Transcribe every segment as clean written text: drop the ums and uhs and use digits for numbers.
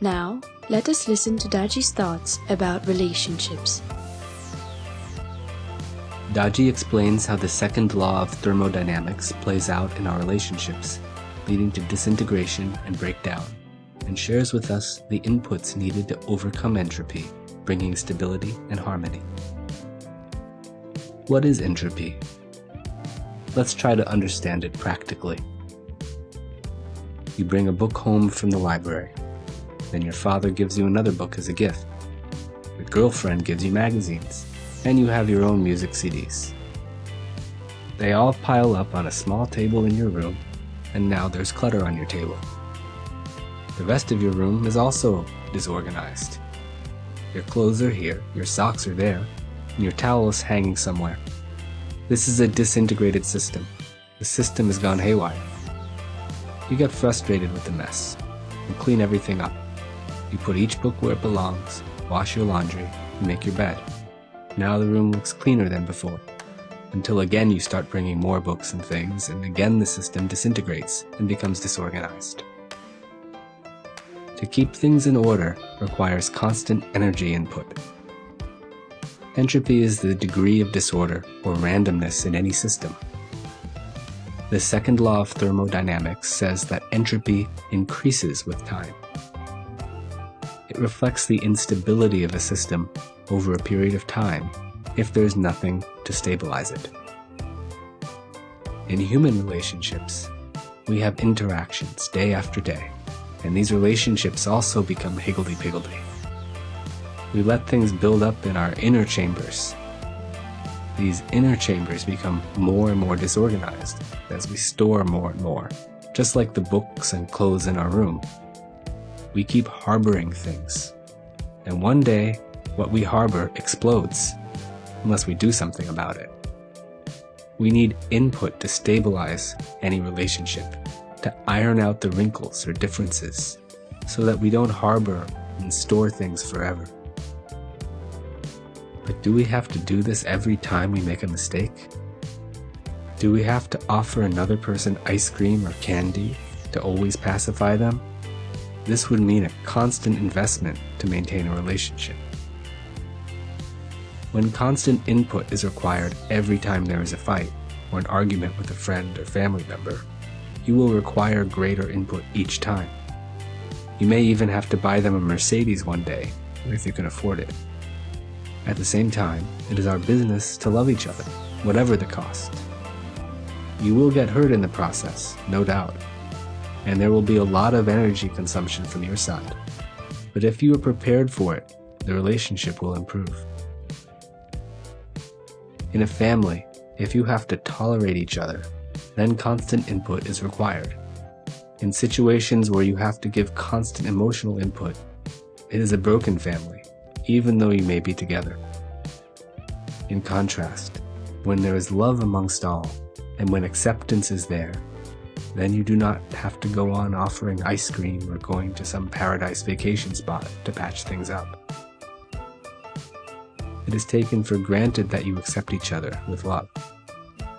Now, let us listen to Daji's thoughts about relationships. Daji explains how the second law of thermodynamics plays out in our relationships, leading to disintegration and breakdown, and shares with us the inputs needed to overcome entropy, bringing stability and harmony. What is entropy? Let's try to understand it practically. You bring a book home from the library. Then your father gives you another book as a gift. Your girlfriend gives you magazines, and you have your own music CDs. They all pile up on a small table in your room, and now there's clutter on your table. The rest of your room is also disorganized. Your clothes are here, your socks are there, and your towel is hanging somewhere. This is a disintegrated system. The system has gone haywire. You get frustrated with the mess. You clean everything up. You put each book where it belongs, wash your laundry, and make your bed. Now the room looks cleaner than before, until again you start bringing more books and things, and again the system disintegrates and becomes disorganized. To keep things in order requires constant energy input. Entropy is the degree of disorder or randomness in any system. The second law of thermodynamics says that entropy increases with time. It reflects the instability of a system over a period of time if there's nothing to stabilize it. In human relationships, we have interactions day after day, and these relationships also become higgledy-piggledy. We let things build up in our inner chambers. These inner chambers become more and more disorganized as we store more and more, just like the books and clothes in our room. We keep harboring things, and one day, what we harbor explodes, unless we do something about it. We need input to stabilize any relationship, to iron out the wrinkles or differences, so that we don't harbor and store things forever. But do we have to do this every time we make a mistake? Do we have to offer another person ice cream or candy to always pacify them? This would mean a constant investment to maintain a relationship. When constant input is required every time there is a fight or an argument with a friend or family member, you will require greater input each time. You may even have to buy them a Mercedes one day, if you can afford it. At the same time, it is our business to love each other, whatever the cost. You will get hurt in the process, no doubt, and there will be a lot of energy consumption from your side. But if you are prepared for it, the relationship will improve. In a family, if you have to tolerate each other, then constant input is required. In situations where you have to give constant emotional input, it is a broken family, even though you may be together. In contrast, when there is love amongst all, and when acceptance is there, then you do not have to go on offering ice cream or going to some paradise vacation spot to patch things up. It is taken for granted that you accept each other with love.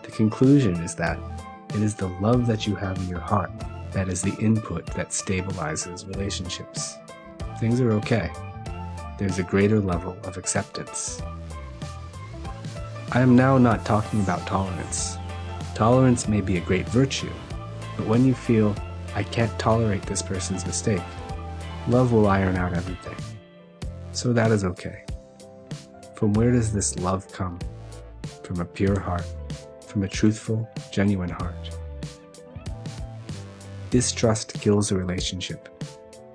The conclusion is that it is the love that you have in your heart that is the input that stabilizes relationships. Things are okay. There's a greater level of acceptance. I am now not talking about tolerance. Tolerance may be a great virtue, but when you feel, I can't tolerate this person's mistake, love will iron out everything. So that is okay. From where does this love come? From a pure heart, from a truthful, genuine heart. Distrust kills a relationship,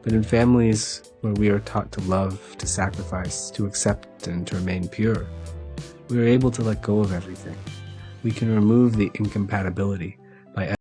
but in families where we are taught to love, to sacrifice, to accept, and to remain pure, we are able to let go of everything. We can remove the incompatibility by